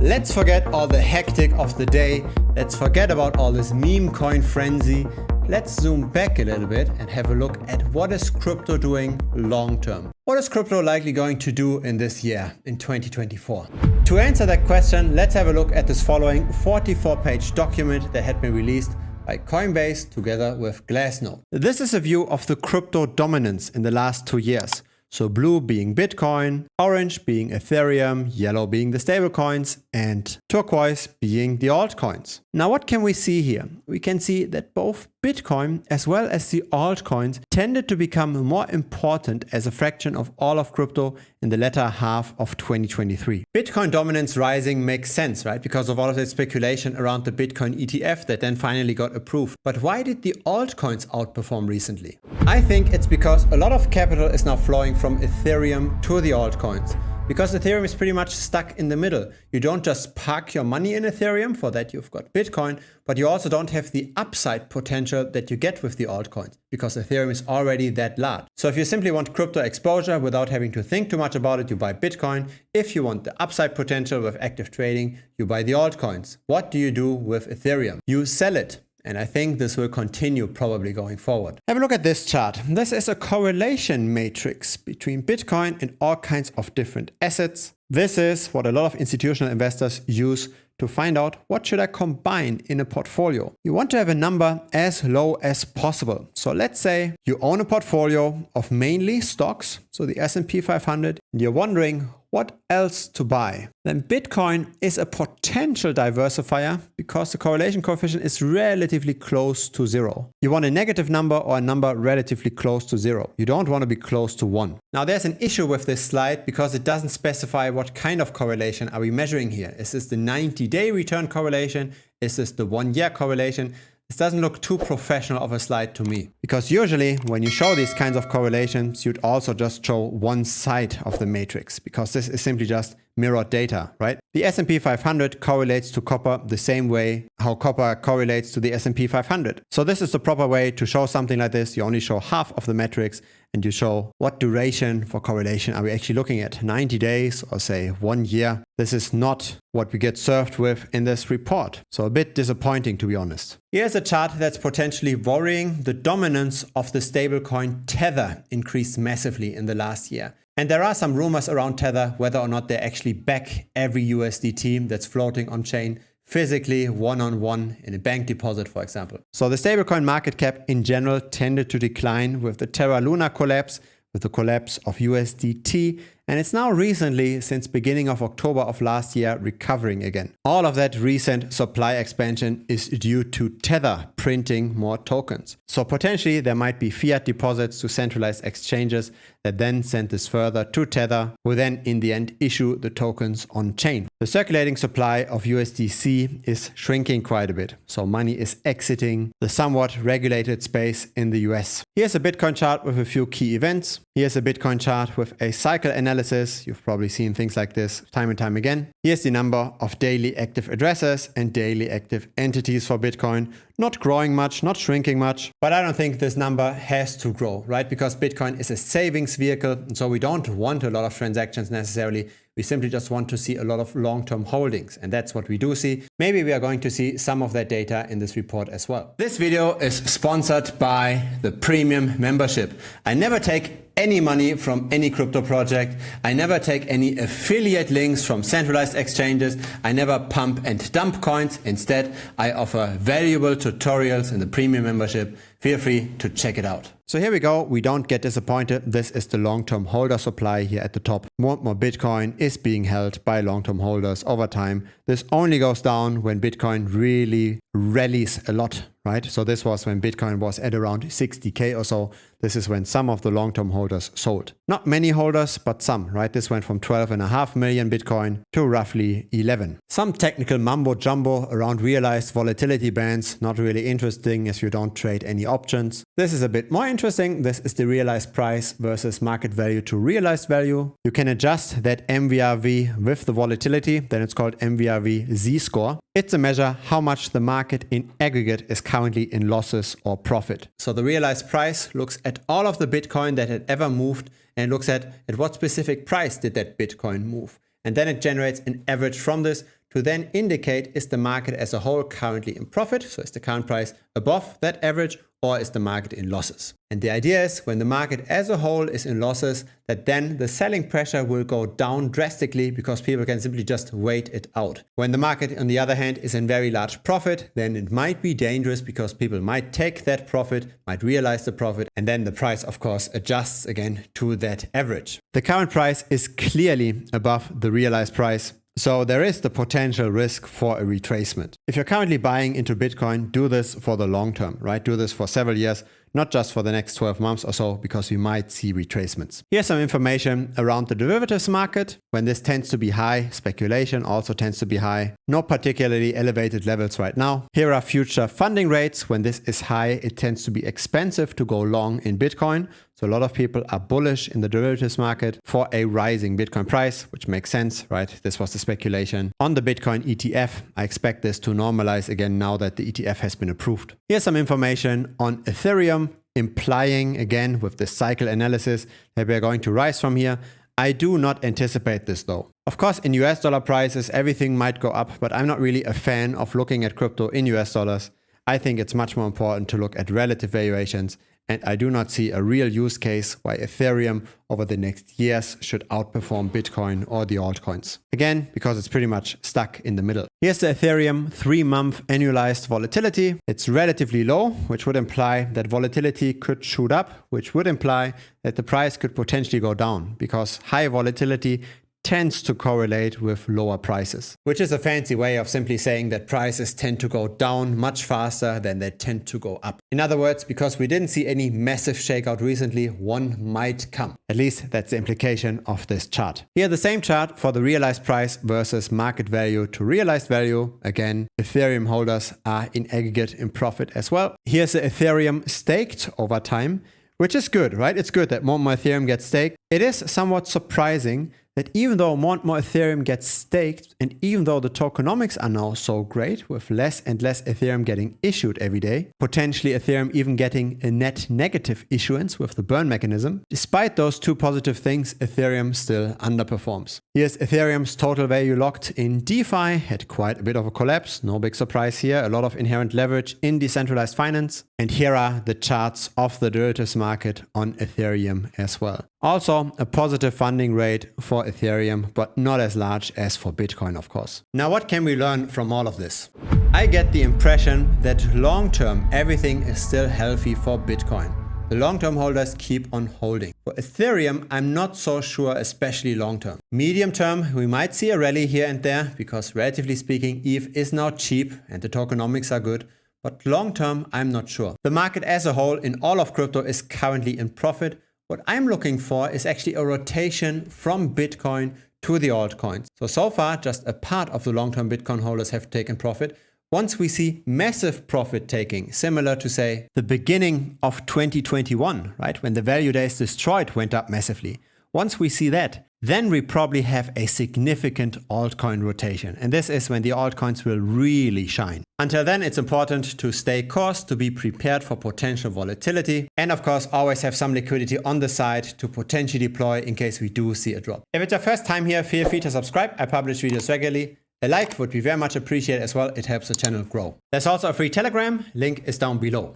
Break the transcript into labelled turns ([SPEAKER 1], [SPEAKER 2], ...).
[SPEAKER 1] Let's forget all the hectic of the day. Let's forget about all this meme coin frenzy. Let's zoom back a little bit and have a look at what is crypto doing long term. What is crypto likely going to do in this year, in 2024? To answer that question, let's have a look at this following 44-page document that had been released by Coinbase together with Glassnode. This is a view of the crypto dominance in the last 2 years. So blue being Bitcoin, orange being Ethereum, yellow being the stablecoins, and turquoise being the altcoins. Now what can we see here? We can see that both Bitcoin as well as the altcoins tended to become more important as a fraction of all of crypto in the latter half of 2023. Bitcoin dominance rising makes sense, right? Because of all of that speculation around the Bitcoin ETF that then finally got approved. But why did the altcoins outperform recently? I think it's because a lot of capital is now flowing from Ethereum to the altcoins. Because Ethereum is pretty much stuck in the middle. You don't just park your money in Ethereum, for that you've got Bitcoin, but you also don't have the upside potential that you get with the altcoins, because Ethereum is already that large. So if you simply want crypto exposure without having to think too much about it, you buy Bitcoin. If you want the upside potential with active trading, you buy the altcoins. What do you do with Ethereum? You sell it. And I think this will continue probably going forward. Have a look at this chart. This is a correlation matrix between Bitcoin and all kinds of different assets. This is what a lot of institutional investors use to find out what should I combine in a portfolio. You want to have a number as low as possible. So let's say you own a portfolio of mainly stocks, so the S&P 500, and you're wondering what else to buy. Then Bitcoin is a potential diversifier because the correlation coefficient is relatively close to 0. You want a negative number or a number relatively close to 0. You don't want to be close to 1. Now there's an issue with this slide because it doesn't specify what kind of correlation are we measuring here. Is this the 90-day return correlation? Is this the 1-year correlation? This doesn't look too professional of a slide to me. Because usually when you show these kinds of correlations, you'd also just show one side of the matrix, because this is simply just mirrored data, right? The S&P 500 correlates to copper the same way how copper correlates to the S&P 500. So this is the proper way to show something like this. You only show half of the metrics and you show what duration for correlation are we actually looking at, 90 days or say 1 year. This is not what we get served with in this report. So a bit disappointing, to be honest. Here's a chart that's potentially worrying. The dominance of the stablecoin Tether increased massively in the last year. And there are some rumors around Tether, whether or not they actually back every USDT that's floating on chain physically one-on-one in a bank deposit, for example. So the stablecoin market cap in general tended to decline with the Terra Luna collapse, with the collapse of USDT, and it's now recently, since beginning of October of last year, recovering again. All of that recent supply expansion is due to Tether printing more tokens. So potentially there might be fiat deposits to centralized exchanges that then send this further to Tether, who then in the end issue the tokens on chain. The circulating supply of USDC is shrinking quite a bit. So money is exiting the somewhat regulated space in the US. Here's a Bitcoin chart with a few key events. Here's a Bitcoin chart with a cycle analysis. You've probably seen things like this time and time again. Here's the number of daily active addresses and daily active entities for Bitcoin. Not growing much, not shrinking much, but I don't think this number has to grow, right? Because Bitcoin is a savings vehicle, and so we don't want a lot of transactions necessarily. We simply just want to see a lot of long-term holdings, and that's what we do see. Maybe we are going to see some of that data in this report as well. This video is sponsored by the Premium membership. I never take any money from any crypto project. I never take any affiliate links from centralized exchanges. I never pump and dump coins. Instead, I offer valuable tutorials in the Premium membership. Feel free to check it out. So here we go. We don't get disappointed. This is the long-term holder supply here at the top. More and more Bitcoin is being held by long-term holders over time. This only goes down when Bitcoin really rallies a lot, right? So this was when Bitcoin was at around 60K or so. This is when some of the long-term holders sold. Not many holders, but some, right? This went from 12.5 million Bitcoin to roughly 11. Some technical mumbo jumbo around realized volatility bands. Not really interesting if you don't trade any options. This is a bit more interesting. This is the realized price versus market value to realized value. You can adjust that MVRV with the volatility. Then it's called MVRV Z-score. It's a measure how much the market in aggregate is currently in losses or profit. So the realized price looks at all of the Bitcoin that had ever moved and looks at what specific price did that Bitcoin move. And then it generates an average from this to then indicate, is the market as a whole currently in profit? So is the current price above that average, or is the market in losses? And the idea is when the market as a whole is in losses, that then the selling pressure will go down drastically because people can simply just wait it out. When the market, on the other hand, is in very large profit, then it might be dangerous because people might take that profit, might realize the profit, and then the price, of course, adjusts again to that average. The current price is clearly above the realized price. So there is the potential risk for a retracement. If you're currently buying into Bitcoin, do this for the long term, right? Do this for several years, not just for the next 12 months or so, because we might see retracements. Here's some information around the derivatives market. When this tends to be high, speculation also tends to be high. No particularly elevated levels right now. Here are future funding rates. When this is high, it tends to be expensive to go long in Bitcoin. So a lot of people are bullish in the derivatives market for a rising Bitcoin price, which makes sense, right? This was the speculation. On the Bitcoin ETF, I expect this to normalize again now that the ETF has been approved. Here's some information on Ethereum, implying again with this cycle analysis that we're going to rise from here. I do not anticipate this though. Of course, in US dollar prices, everything might go up, but I'm not really a fan of looking at crypto in US dollars. I think it's much more important to look at relative valuations. And I do not see a real use case why Ethereum over the next years should outperform Bitcoin or the altcoins. Again, because it's pretty much stuck in the middle. Here's the Ethereum 3-month annualized volatility. It's relatively low, which would imply that volatility could shoot up, which would imply that the price could potentially go down because high volatility tends to correlate with lower prices, which is a fancy way of simply saying that prices tend to go down much faster than they tend to go up. In other words, because we didn't see any massive shakeout recently, one might come. At least that's the implication of this chart. Here, the same chart for the realized price versus market value to realized value. Again, Ethereum holders are in aggregate in profit as well. Here's the Ethereum staked over time, which is good, right? It's good that more and more Ethereum gets staked. It is somewhat surprising that even though more and more Ethereum gets staked, and even though the tokenomics are now so great, with less and less Ethereum getting issued every day, potentially Ethereum even getting a net negative issuance with the burn mechanism, despite those two positive things, Ethereum still underperforms. Here's Ethereum's total value locked in DeFi, had quite a bit of a collapse, no big surprise here, a lot of inherent leverage in decentralized finance. And here are the charts of the derivatives market on Ethereum as well. Also, a positive funding rate for Ethereum, but not as large as for Bitcoin, of course. Now, what can we learn from all of this? I get the impression that long-term, everything is still healthy for Bitcoin. The long-term holders keep on holding. For Ethereum, I'm not so sure, especially long-term. Medium-term, we might see a rally here and there, because relatively speaking, ETH is now cheap and the tokenomics are good. But long-term, I'm not sure. The market as a whole in all of crypto is currently in profit. What I'm looking for is actually a rotation from Bitcoin to the altcoins. So far, just a part of the long-term Bitcoin holders have taken profit. Once we see massive profit taking, similar to say the beginning of 2021, right? When the value days destroyed went up massively. Once we see that, then we probably have a significant altcoin rotation. And this is when the altcoins will really shine. Until then, it's important to stay course, to be prepared for potential volatility. And of course, always have some liquidity on the side to potentially deploy in case we do see a drop. If it's your first time here, feel free to subscribe. I publish videos regularly. A like would be very much appreciated as well. It helps the channel grow. There's also a free Telegram. Link is down below.